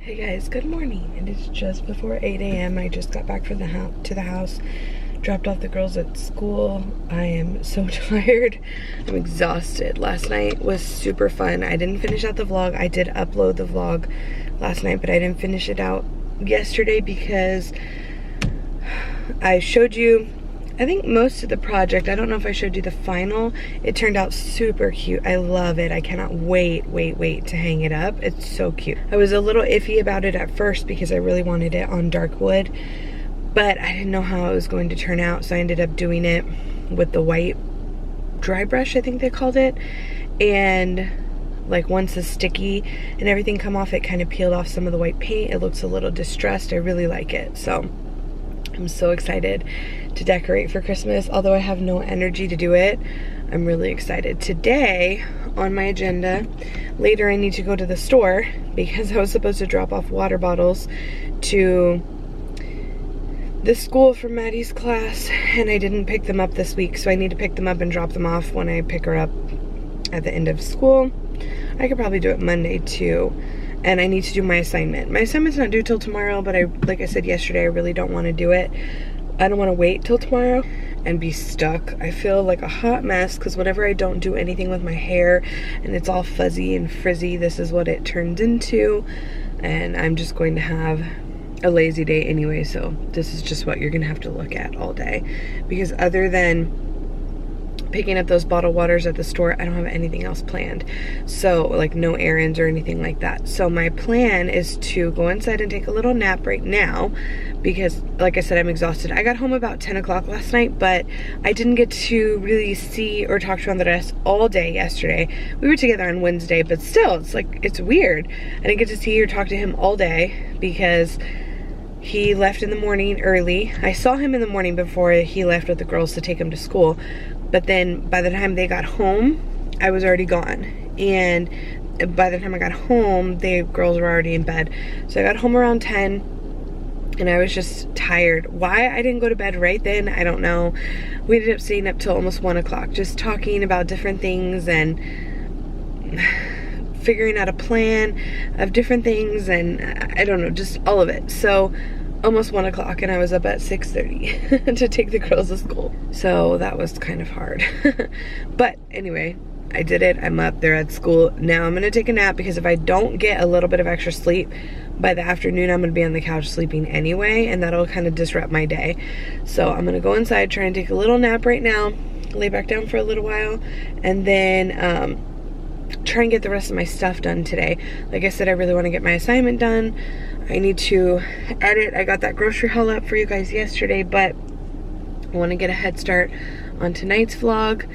Hey guys, good morning. It is just before 8 a.m. I just got back from to the house, dropped off the girls at school. I am so tired. I'm exhausted. Last night was super fun. I didn't finish out the vlog. I did upload the vlog last night, but I didn't finish it out yesterday because I showed you, I think, most of the project. I don't know if I showed you the final. It turned out super cute. I love it. I cannot wait to hang it up. It's so cute. I was a little iffy about it at first because I really wanted it on dark wood, but I didn't know how it was going to turn out, so I ended up doing it with the white dry brush, I think they called it. And like once the sticky and everything come off, it kind of peeled off some of the white paint. It looks a little distressed. I really like it. So I'm so excited to decorate for Christmas. Although I have no energy to do it, I'm really excited. Today on my agenda, later I need to go to the store because I was supposed to drop off water bottles to the school for Maddie's class, and I didn't pick them up this week, so I need to pick them up and drop them off when I pick her up at the end of school. I could probably do it Monday too. And I need to do my assignment. My assignment's not due till tomorrow, but like I said yesterday, I really don't want to do it. I don't want to wait till tomorrow and be stuck. I feel like a hot mess because whenever I don't do anything with my hair and it's all fuzzy and frizzy, this is what it turns into. And I'm just going to have a lazy day anyway, so this is just what you're gonna have to look at all day. Because other than picking up those bottled waters at the store, I don't have anything else planned. So like no errands or anything like that. So my plan is to go inside and take a little nap right now because like I said, I'm exhausted. I got home about 10 o'clock last night, but I didn't get to really see or talk to Andres all day yesterday. We were together on Wednesday, but still, it's like, it's weird. I didn't get to see or talk to him all day because he left in the morning early. I saw him in the morning before he left with the girls to take him to school. But then by the time they got home, I was already gone. And by the time I got home, the girls were already in bed. So I got home around 10 and I was just tired. Why I didn't go to bed right then, I don't know. We ended up staying up till almost 1 o'clock, just talking about different things and figuring out a plan of different things, and I don't know, just all of it. So almost 1 o'clock, and I was up at 6:30 to take the girls to school. So that was kind of hard. But anyway, I did it. I'm up, they're at school. Now I'm gonna take a nap because if I don't get a little bit of extra sleep by the afternoon, I'm gonna be on the couch sleeping anyway, and that'll kind of disrupt my day. So I'm gonna go inside, try and take a little nap right now, lay back down for a little while, and then try and get the rest of my stuff done today. Like I said, I really want to get my assignment done. I need to edit. I got that grocery haul up for you guys yesterday, but I want to get a head start on tonight's vlog,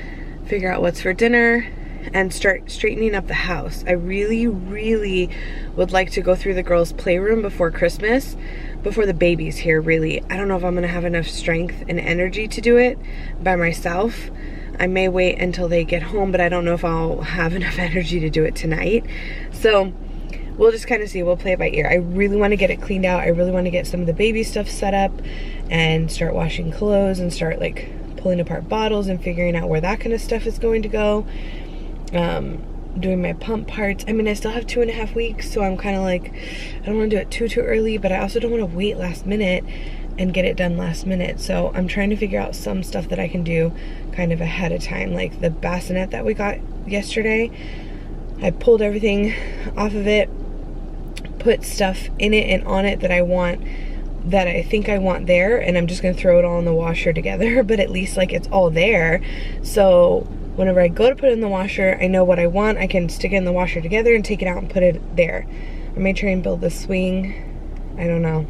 figure out what's for dinner, and start straightening up the house. I really would like to go through the girls' playroom before Christmas, before the baby's here, really. I don't know if I'm going to have enough strength and energy to do it by myself. I may wait until they get home, but I don't know if I'll have enough energy to do it tonight. So we'll just kind of see. We'll play it by ear. I really want to get it cleaned out. I really want to get some of the baby stuff set up and start washing clothes and start like pulling apart bottles and figuring out where that kind of stuff is going to go. Doing my pump parts. I mean, I still have 2.5 weeks, so I'm kind of like, I don't want to do it too early, but I also don't want to wait last minute and get it done last minute. So I'm trying to figure out some stuff that I can do kind of ahead of time. Like the bassinet that we got yesterday, I pulled everything off of it, put stuff in it and on it that I think I want there, and I'm just gonna throw it all in the washer together, but at least like it's all there. So whenever I go to put it in the washer, I know what I want. I can stick it in the washer together and take it out and put it there. I may try and build the swing. I don't know.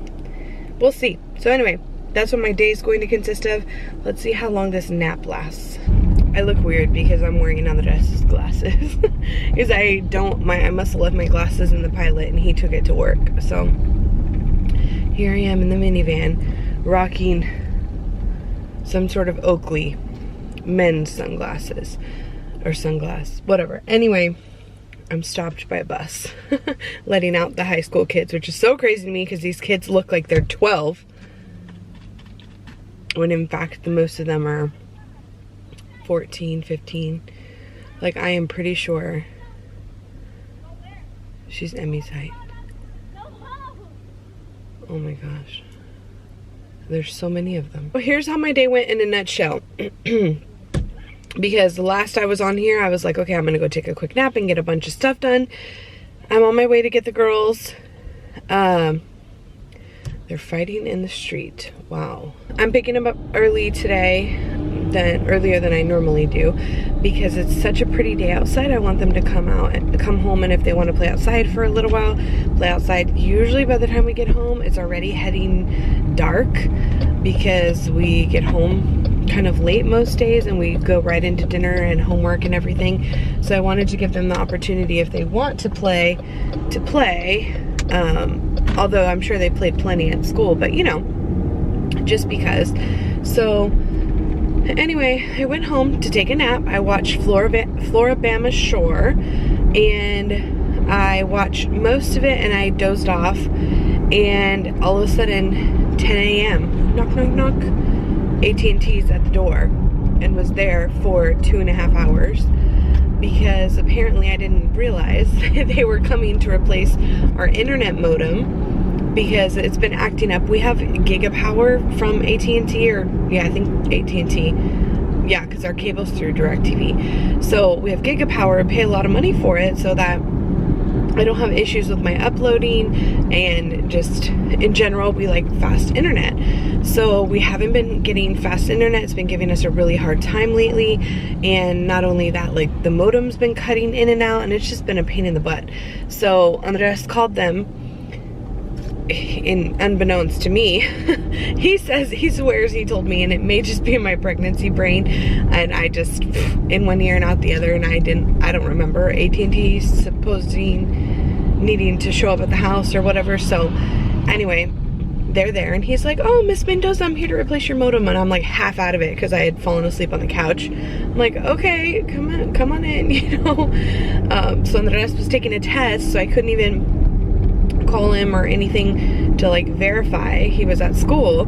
We'll see. So anyway, that's what my day is going to consist of. Let's see how long this nap lasts. I look weird because I'm wearing Andres' glasses. Because I must have left my glasses in the pilot and he took it to work. So here I am in the minivan rocking some sort of Oakley men's sunglasses or sunglass, whatever. Anyway, I'm stopped by a bus letting out the high school kids, which is so crazy to me because these kids look like they're 12 when in fact the most of them are 14, 15. Like, I am pretty sure she's Emmy's height. Oh my gosh. There's so many of them. Well, here's how my day went in a nutshell. Because the last I was on here, I was like, okay, I'm gonna go take a quick nap and get a bunch of stuff done. I'm on my way to get the girls. They're fighting in the street. Wow. I'm picking them up early today, earlier than I normally do, because it's such a pretty day outside. I want them to come out and come home, and if they want to play outside for a little while, play outside. Usually by the time we get home, it's already heading dark, because we get home kind of late most days and we go right into dinner and homework and everything. So I wanted to give them the opportunity, if they want to play, although I'm sure they played plenty at school, but you know, just because. So anyway, I went home to take a nap. I watched Floribama Shore, and I watched most of it and I dozed off, and all of a sudden 10 a.m. knock knock knock, AT&T's at the door, and was there for 2.5 hours, because apparently I didn't realize they were coming to replace our internet modem, because it's been acting up. We have GigaPower from AT&T, or yeah, I think AT&T. Yeah, because our cable's through DirecTV. So we have GigaPower, pay a lot of money for it so that I don't have issues with my uploading, and just in general, we like fast internet. So we haven't been getting fast internet. It's been giving us a really hard time lately. And not only that, like the modem's been cutting in and out, and it's just been a pain in the butt. So Andres called them, in unbeknownst to me. He swears he told me, and it may just be in my pregnancy brain, and I just in one ear and out the other, and I don't remember AT&T supposing needing to show up at the house or whatever. So anyway, they're there, and he's like, oh, Miss Mendoza, I'm here to replace your modem. And I'm like half out of it because I had fallen asleep on the couch. I'm like, okay, come on in, you know. So Andres was taking a test, so I couldn't even call him or anything to like verify he was at school.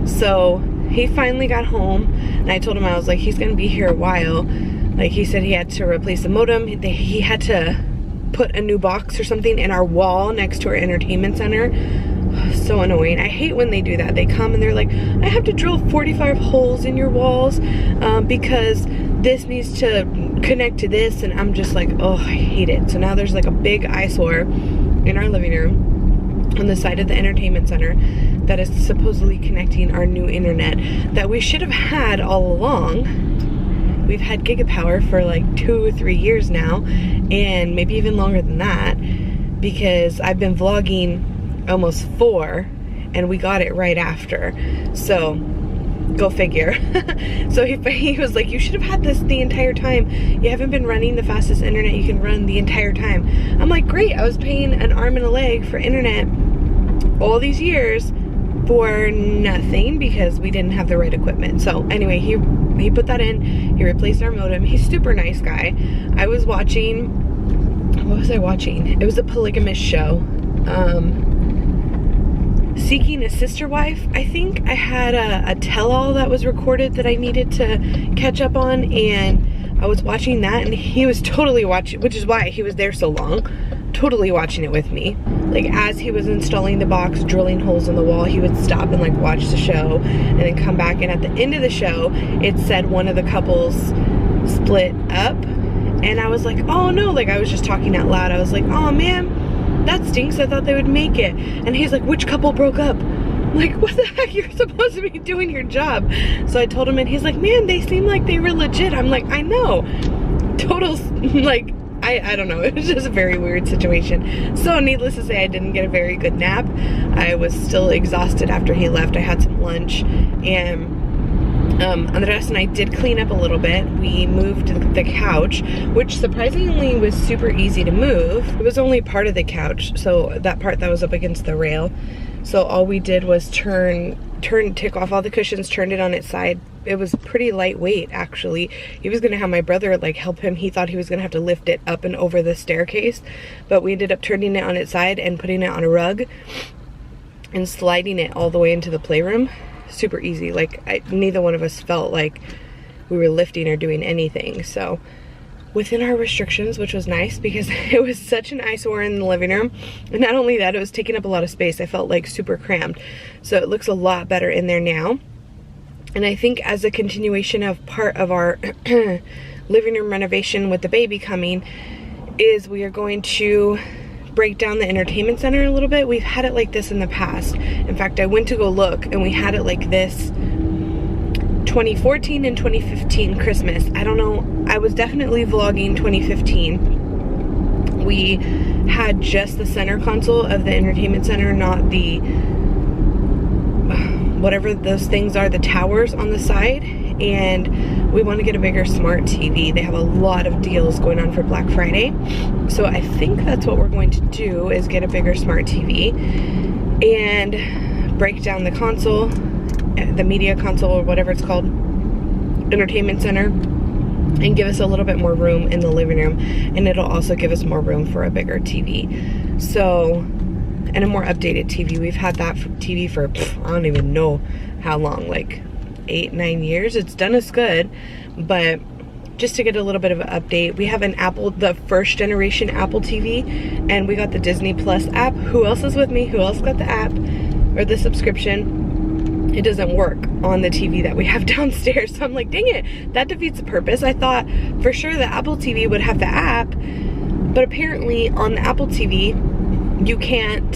So he finally got home, and I told him, I was like, he's gonna be here a while. Like, he said he had to replace the modem. He had to put a new box or something in our wall next to our entertainment center. So annoying. I hate when they do that. They come and they're like, I have to drill 45 holes in your walls because this needs to connect to this, and I'm just like, oh, I hate it. So now there's like a big eyesore in our living room on the side of the entertainment center that is supposedly connecting our new internet that we should have had all along. We've had GigaPower for like 2 or 3 years now, and maybe even longer than that, because I've been vlogging almost 4, and we got it right after. So go figure. So he was like, you should have had this the entire time. You haven't been running the fastest internet you can run the entire time. I'm like, great. I was paying an arm and a leg for internet all these years for nothing because we didn't have the right equipment. So anyway, he put that in. He replaced our modem. He's a super nice guy. I was watching, what was I watching? It was a polygamous show. Seeking a Sister Wife, I think. I had a tell-all that was recorded that I needed to catch up on, and I was watching that, and he was totally watching, which is why he was there so long, totally watching it with me. Like, as he was installing the box, drilling holes in the wall, he would stop and like watch the show and then come back, and at the end of the show it said one of the couples split up, and I was like, oh no, like I was just talking out loud. I was like, oh man, that stinks, I thought they would make it. And he's like, which couple broke up? I'm like, what the heck, you're supposed to be doing your job. So I told him, and he's like, man, they seem like they were legit. I'm like, I know, total, like, I don't know, it was just a very weird situation. So needless to say, I didn't get a very good nap. I was still exhausted after he left. I had some lunch, and Andres and I did clean up a little bit. We moved the couch, which surprisingly was super easy to move. It was only part of the couch, so that part that was up against the rail. So all we did was take off all the cushions, turned it on its side. It was pretty lightweight, actually. He was gonna have my brother like help him. He thought he was gonna have to lift it up and over the staircase, but we ended up turning it on its side and putting it on a rug and sliding it all the way into the playroom. Super easy. Like, neither one of us felt like we were lifting or doing anything. So within our restrictions, which was nice because it was such an eyesore in the living room. And not only that, it was taking up a lot of space. I felt like super crammed. So it looks a lot better in there now. And I think as a continuation of part of our living room renovation with the baby coming is we are going to break down the entertainment center a little bit. We've had it like this in the past. In fact, I went to go look and we had it like this 2014 and 2015 Christmas. I don't know, I was definitely vlogging 2015. We had just the center console of the entertainment center, not the whatever those things are, the towers on the side. And we want to get a bigger smart TV. They have a lot of deals going on for Black Friday. So I think that's what we're going to do, is get a bigger smart TV and break down the console, the media console or whatever it's called, entertainment center, and give us a little bit more room in the living room. And it'll also give us more room for a bigger TV. So, and a more updated TV. We've had that TV for, I don't even know how long, like 8-9 years. It's done us good, but just to get a little bit of an update, we have an Apple, the first generation Apple TV, and we got the Disney Plus app. Who else is with me? Who else got the app or the subscription? It doesn't work on the TV that we have downstairs. So I'm like, dang it, that defeats the purpose. I thought for sure the Apple TV would have the app, but apparently on the Apple TV, you can't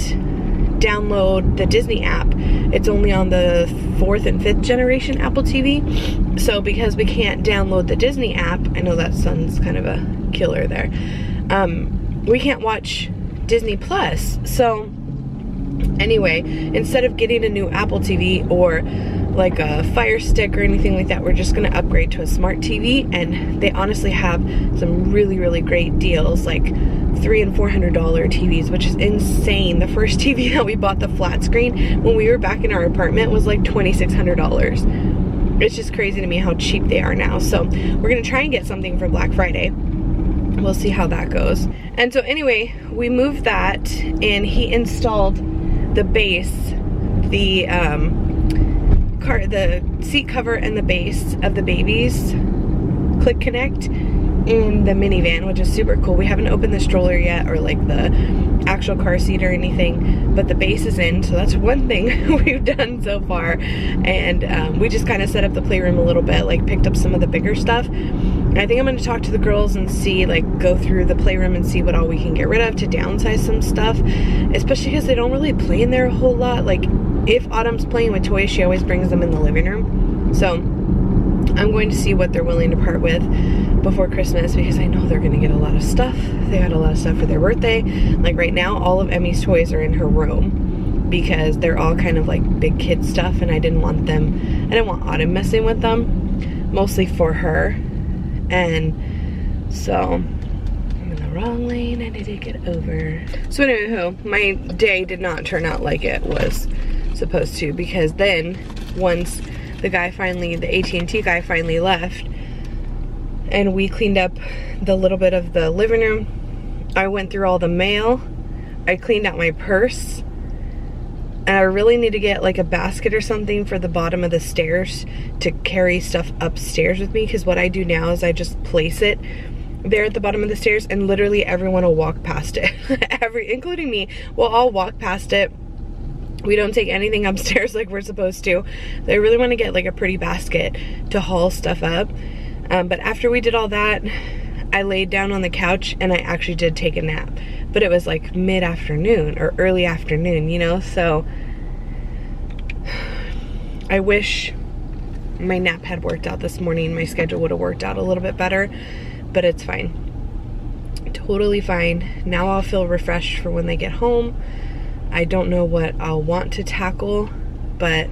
download the Disney app. It's only on the 4th and 5th generation Apple TV. So because we can't download the Disney app, I know that sounds kind of a killer there, we can't watch Disney Plus. So anyway, instead of getting a new Apple TV or like a Fire Stick or anything like that, we're just gonna upgrade to a smart TV. And they honestly have some really, really great deals, like $300 and $400 TVs, which is insane. The first TV that we bought, the flat screen, when we were back in our apartment, was like $2,600. It's just crazy to me how cheap they are now. So we're gonna try and get something for Black Friday. We'll see how that goes. And so anyway, we moved that, and he installed the base, the seat cover and the base of the baby's Click Connect in the minivan, which is super cool. We haven't opened the stroller yet, or like the actual car seat or anything, but the base is in, so that's one thing we've done so far. And we just kind of set up the playroom a little bit, like picked up some of the bigger stuff. And I think I'm going to talk to the girls and see, like, go through the playroom and see what all we can get rid of to downsize some stuff, especially because they don't really play in there a whole lot. Like, if Autumn's playing with toys, she always brings them in the living room. So I'm going to see what they're willing to part with before Christmas, because I know they're going to get a lot of stuff. They got a lot of stuff for their birthday. Like right now, all of Emmy's toys are in her room because they're all kind of like big kid stuff, and I didn't want Autumn messing with them, mostly for her. And so I'm in the wrong lane. I need to get over. So anywho, my day did not turn out like it was supposed to, because then once the AT&T guy finally left and we cleaned up the little bit of the living room, I went through all the mail, I cleaned out my purse, and I really need to get like a basket or something for the bottom of the stairs to carry stuff upstairs with me, because what I do now is I just place it there at the bottom of the stairs, and literally everyone will walk past it. Including me, we'll all walk past it. We don't take anything upstairs like we're supposed to. So I really want to get like a pretty basket to haul stuff up. But after we did all that, I laid down on the couch and I actually did take a nap. But it was like mid-afternoon or early afternoon, you know? So I wish my nap had worked out this morning. My schedule would have worked out a little bit better, but it's fine. Totally fine. Now I'll feel refreshed for when they get home. I don't know what I'll want to tackle, but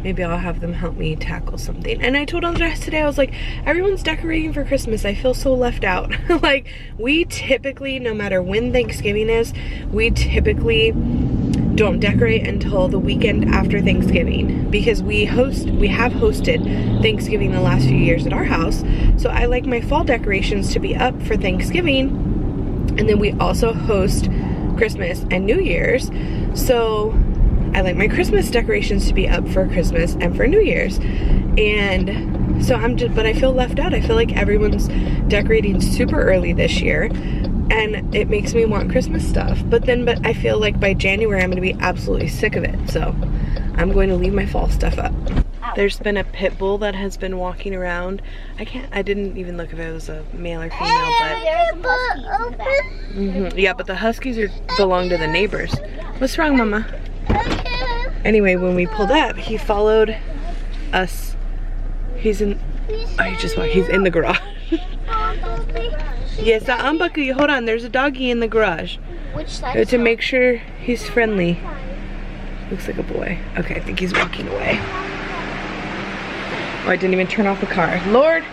maybe I'll have them help me tackle something. And I told Andres today, I was like, everyone's decorating for Christmas. I feel so left out. Like, we typically, no matter when Thanksgiving is, we typically don't decorate until the weekend after Thanksgiving, because we have hosted Thanksgiving the last few years at our house. So I like my fall decorations to be up for Thanksgiving, and then we also host Christmas and New Year's. So I like my Christmas decorations to be up for Christmas and for New Year's. And So but I feel left out. I feel like everyone's decorating super early this year, and it makes me want Christmas stuff. But I feel like by January I'm gonna be absolutely sick of it. So I'm going to leave my fall stuff up. There's been a pit bull that has been walking around. I didn't even look if it was a male or female, but yeah, but the huskies belong to the neighbors. What's wrong, Mama? Anyway, when we pulled up, he followed us. He's in the garage. Yes, unbuckle you. Hold on, there's a doggy in the garage. Which side? To make sure he's friendly. Looks like a boy. Okay, I think he's walking away. Oh, I didn't even turn off the car. Lord!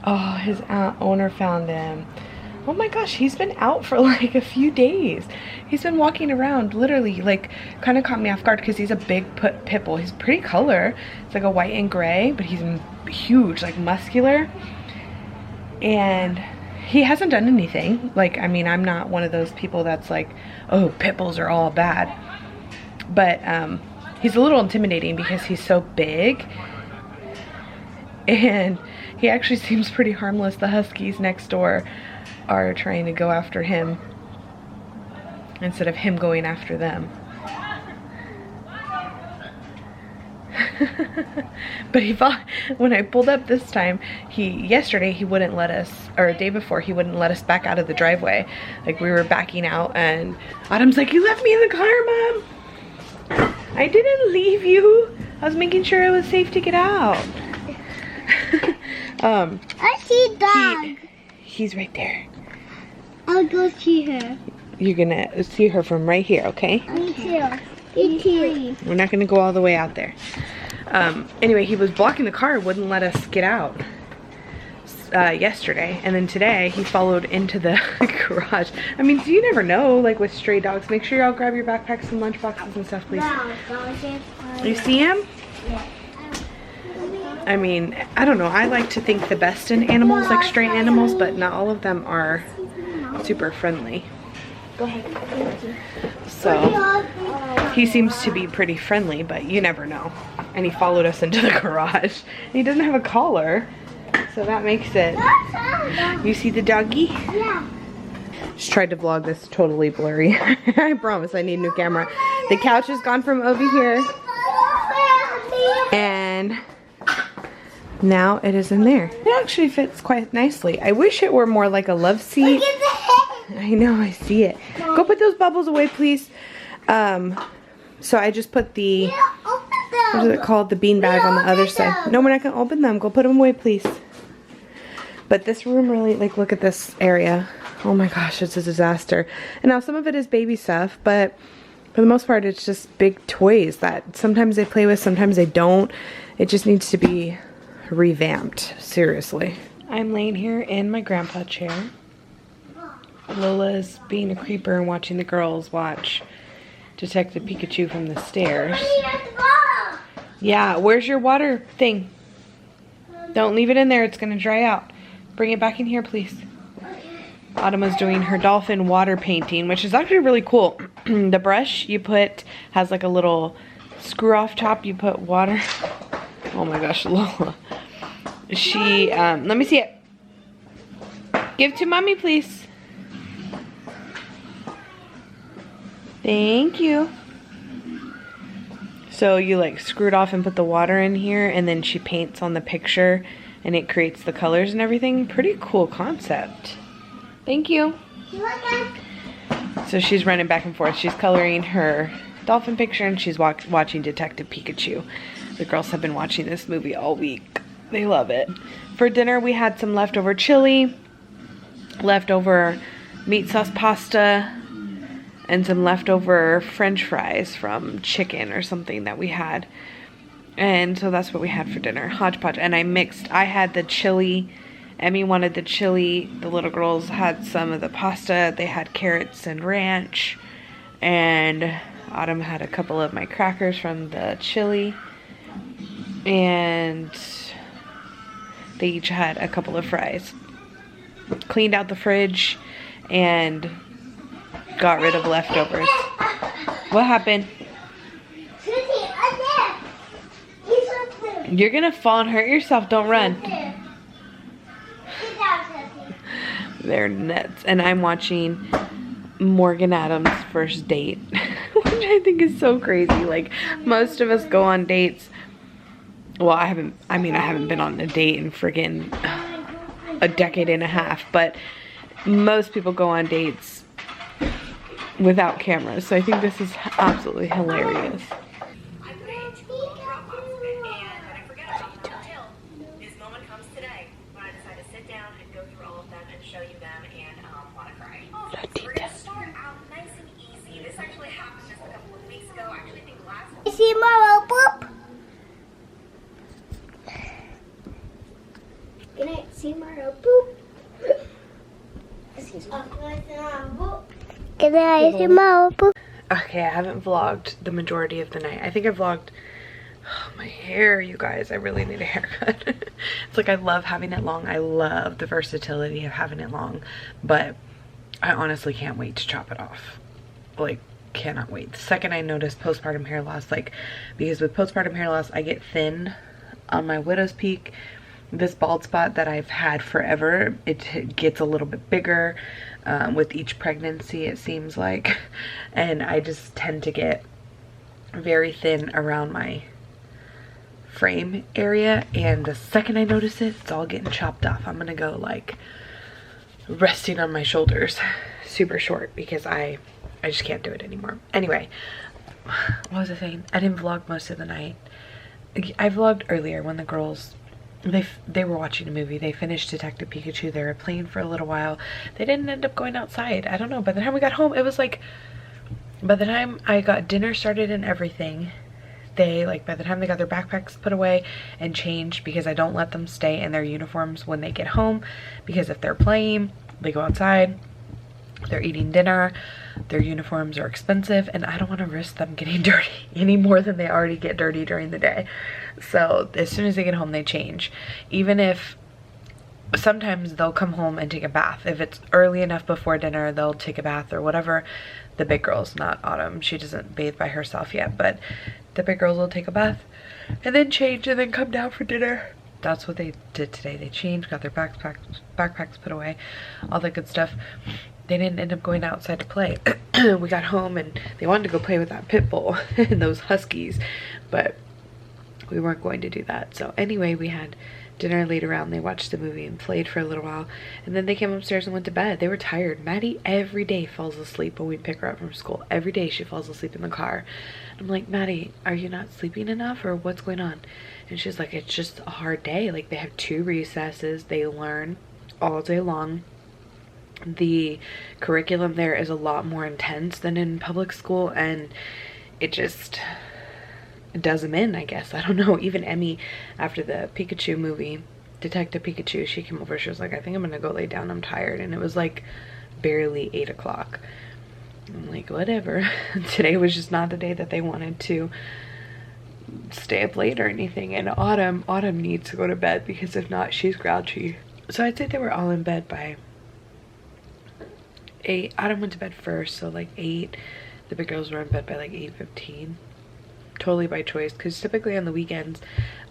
Oh, his owner found him. Oh my gosh, he's been out for like a few days. He's been walking around, literally, like, kind of caught me off guard because he's a big pit bull. He's pretty color. It's like a white and gray, but he's huge, like muscular. And he hasn't done anything. Like, I mean, I'm not one of those people that's like, oh, pit bulls are all bad. But he's a little intimidating because he's so big. And he actually seems pretty harmless. The huskies next door are trying to go after him instead of him going after them. But when I pulled up this time, yesterday he wouldn't let us, or a day before, he wouldn't let us back out of the driveway. Like, we were backing out and Autumn's like, you left me in the car, Mom. I didn't leave you. I was making sure it was safe to get out. I see dog. He's right there. I'll go see her. You're gonna see her from right here, okay? Me too. Me too. We're not gonna go all the way out there. Anyway, he was blocking the car, wouldn't let us get out yesterday, and then today he followed into the garage. I mean, so you never know, like with stray dogs. Make sure y'all grab your backpacks and lunch boxes and stuff, please. You see him? Yeah. I mean, I don't know. I like to think the best in animals, like stray animals, but not all of them are super friendly. Go ahead. So he seems to be pretty friendly, but you never know. And he followed us into the garage. He doesn't have a collar, so that makes it. You see the doggy? Yeah. Just tried to vlog this totally blurry. I promise I need a new camera. The couch has gone from over here, and now it is in there. It actually fits quite nicely. I wish it were more like a love seat. I know, I see it. Go put those bubbles away, please. So I just put the, what is it called? The bean bag on the other side. No, we're not gonna open them. Go put them away, please. But this room really, like, look at this area. Oh my gosh, it's a disaster. And now some of it is baby stuff, but for the most part, it's just big toys that sometimes they play with, sometimes they don't. It just needs to be revamped, seriously. I'm laying here in my grandpa chair. Lola's being a creeper and watching the girls watch Detective Pikachu from the stairs. Yeah, where's your water thing? Don't leave it in there, it's gonna dry out. Bring it back in here, please. Autumn is doing her dolphin water painting, which is actually really cool. The brush you put has like a little screw off top. You put water. Oh my gosh, Lola. She, let me see it. Give to mommy, please. Thank you. So you like screw it off and put the water in here, and then she paints on the picture and it creates the colors and everything. Pretty cool concept. Thank you. So she's running back and forth. She's coloring her dolphin picture and she's watching Detective Pikachu. The girls have been watching this movie all week. They love it. For dinner we had some leftover chili, leftover meat sauce pasta, and some leftover french fries from chicken or something that we had. And so that's what we had for dinner, hodgepodge. And I had the chili. Emmy wanted the chili. The little girls had some of the pasta. They had carrots and ranch. And Autumn had a couple of my crackers from the chili, and they each had a couple of fries. Cleaned out the fridge and got rid of leftovers. What happened? You're gonna fall and hurt yourself. Don't run. They're nuts. And I'm watching Morgan Adams' first date, which I think is so crazy. Like, most of us go on dates. Well, I haven't been on a date in friggin' a decade and a half, but most people go on dates without cameras. So I think this is absolutely hilarious. See Mama Boop. Good night, see Mama Boop. Good night, see Mama Boop. Okay, I haven't vlogged the majority of the night. I think I vlogged my hair, you guys. I really need a haircut. It's like I love having it long. I love the versatility of having it long, but I honestly can't wait to chop it off. Like, cannot wait. The second I notice postpartum hair loss, like, because with postpartum hair loss I get thin on my widow's peak. This bald spot that I've had forever, it gets a little bit bigger with each pregnancy, it seems like, and I just tend to get very thin around my frame area, and the second I notice it, it's all getting chopped off. I'm gonna go like resting on my shoulders super short because I just can't do it anymore. Anyway, what was I saying? I didn't vlog most of the night. I vlogged earlier when the girls, they were watching a movie. They finished Detective Pikachu. They were playing for a little while. They didn't end up going outside. I don't know. By the time we got home, it was like, by the time I got dinner started and everything, by the time they got their backpacks put away and changed, because I don't let them stay in their uniforms when they get home, because if they're playing, they go outside, they're eating dinner, their uniforms are expensive, and I don't want to risk them getting dirty any more than they already get dirty during the day. So as soon as they get home, they change. Even if sometimes they'll come home and take a bath. If it's early enough before dinner, they'll take a bath or whatever. The big girls, not Autumn, she doesn't bathe by herself yet, but the big girls will take a bath and then change and then come down for dinner. That's what they did today. They changed, got their backpacks put away, all that good stuff. They didn't end up going outside to play. We got home and they wanted to go play with that pit bull and those huskies, but we weren't going to do that. So anyway, we had dinner later on. They watched the movie and played for a little while, and then they came upstairs and went to bed. They were tired. Maddie every day falls asleep when we pick her up from school. Every day she falls asleep in the car. I'm like, Maddie, are you not sleeping enough or what's going on? And she's like, it's just a hard day. Like, they have 2 recesses. They learn all day long. The curriculum there is a lot more intense than in public school, and it just does them in, I guess. I don't know. Even Emmy, after the Pikachu movie, Detective Pikachu, she came over. She was like, I think I'm gonna go lay down. I'm tired. And it was like barely 8 o'clock. I'm like, whatever. Today was just not the day that they wanted to stay up late or anything. And Autumn needs to go to bed, because if not, she's grouchy. So I'd say they were all in bed by 8. Autumn went to bed first, so like 8. The big girls were in bed by like 8:15. Totally by choice, because typically on the weekends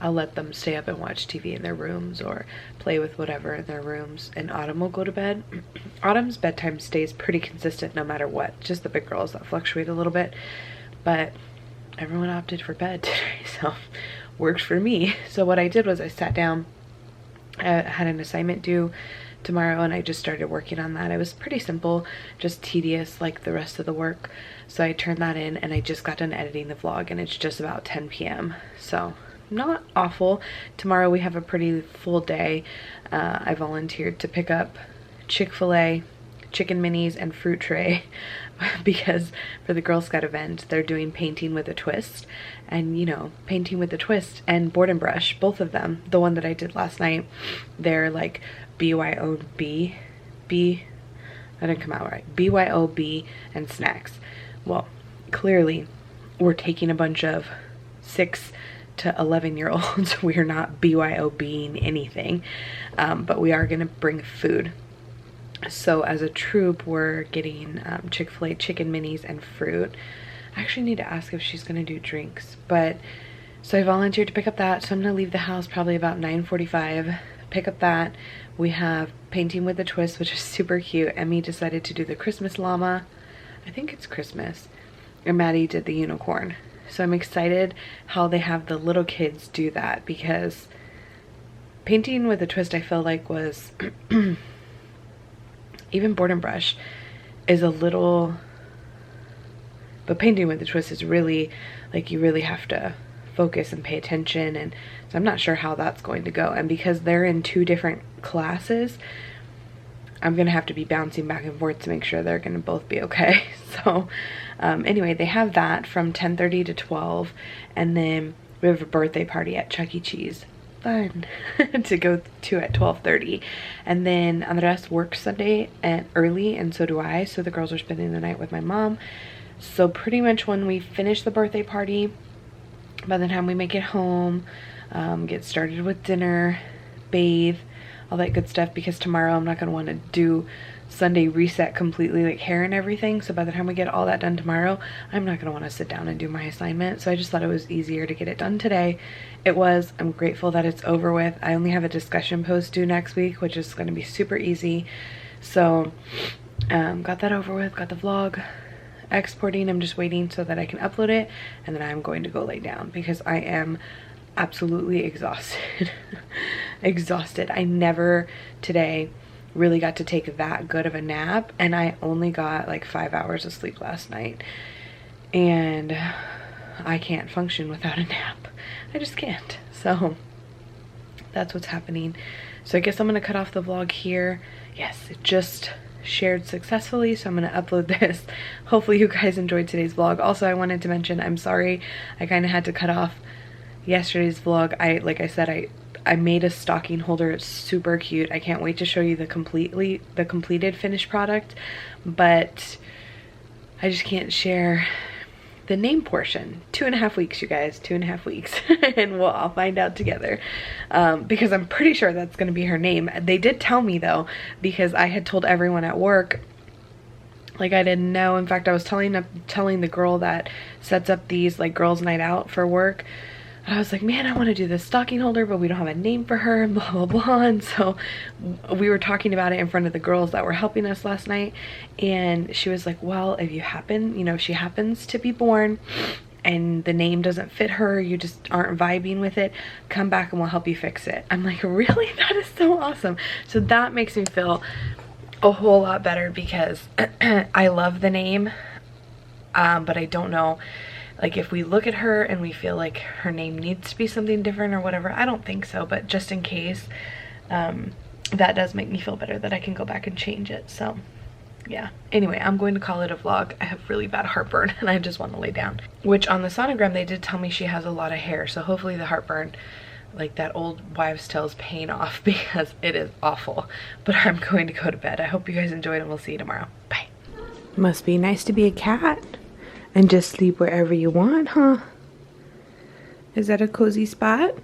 I'll let them stay up and watch TV in their rooms or play with whatever in their rooms, and Autumn will go to bed. Autumn's bedtime stays pretty consistent no matter what, just the big girls that fluctuate a little bit, but everyone opted for bed today, so works for me. So what I did was I sat down. I had an assignment due tomorrow and I just started working on that. It was pretty simple, just tedious like the rest of the work. So I turned that in and I just got done editing the vlog, and it's just about 10 p.m. So not awful. Tomorrow we have a pretty full day. I volunteered to pick up Chick-fil-A, chicken minis, and fruit tray because for the Girl Scout event they're doing painting with a twist, and you know, painting with a twist and board and brush, both of them. The one that I did last night, they're like BYOB, I didn't come out right, BYOB and snacks. Well, clearly we're taking a bunch of 6 to 11-year-olds. We're not BYOBing anything, but we are gonna bring food. So as a troop, we're getting Chick-fil-A chicken minis and fruit. I actually need to ask if she's gonna do drinks, but so I volunteered to pick up that. So I'm gonna leave the house probably about 9:45, pick up that. We have painting with a twist, which is super cute. Emmy decided to do the Christmas llama. I think it's Christmas. And Maddie did the unicorn. So I'm excited how they have the little kids do that, because painting with a twist I feel like was even board and brush is a little, but painting with a twist is really like you really have to focus and pay attention, and so I'm not sure how that's going to go. And because they're in 2 different classes, I'm gonna have to be bouncing back and forth to make sure they're gonna both be okay. So anyway, they have that from 10:30 to 12, and then we have a birthday party at Chuck E. Cheese. Fun to go to at 12:30, and then Andres works Sunday and early, and so do I. So the girls are spending the night with my mom. So pretty much when we finish the birthday party, by the time we make it home, get started with dinner, bathe, all that good stuff, because tomorrow I'm not going to want to do Sunday reset completely, like hair and everything. So by the time we get all that done tomorrow, I'm not going to want to sit down and do my assignment. So I just thought it was easier to get it done today. It was. I'm grateful that it's over with. I only have a discussion post due next week, which is going to be super easy. So got that over with, got the vlog exporting. I'm just waiting so that I can upload it, and then I'm going to go lay down because I am absolutely exhausted. Exhausted. I never today really got to take that good of a nap, and I only got like 5 hours of sleep last night, and I can't function without a nap. I just can't. So that's what's happening. So I guess I'm gonna cut off the vlog here. Yes, it just shared successfully, so I'm gonna upload this. Hopefully you guys enjoyed today's vlog. Also, I wanted to mention, I'm sorry I kind of had to cut off yesterday's vlog. Like I said, I made a stocking holder. It's super cute. I can't wait to show you the completed finished product, but I just can't share the name portion. 2.5 weeks, you guys, 2.5 weeks. And we'll all find out together, because I'm pretty sure that's going to be her name. They did tell me though, because I had told everyone at work, like I didn't know. In fact, I was telling the girl that sets up these like girls' night out for work, I was like, man, I want to do this stocking holder, but we don't have a name for her, and blah, blah, blah. And so we were talking about it in front of the girls that were helping us last night. And she was like, well, if you happen, you know, if she happens to be born and the name doesn't fit her, you just aren't vibing with it, come back and we'll help you fix it. I'm like, really? That is so awesome. So that makes me feel a whole lot better, because I love the name, but I don't know. Like if we look at her and we feel like her name needs to be something different or whatever, I don't think so, but just in case, that does make me feel better that I can go back and change it. So yeah, anyway, I'm going to call it a vlog. I have really bad heartburn and I just want to lay down, which on the sonogram they did tell me she has a lot of hair, so hopefully the heartburn, like that old wives' tales, paying off, because it is awful. But I'm going to go to bed. I hope you guys enjoyed, and we'll see you tomorrow. Bye. Must be nice to be a cat and just sleep wherever you want, huh? Is that a cozy spot?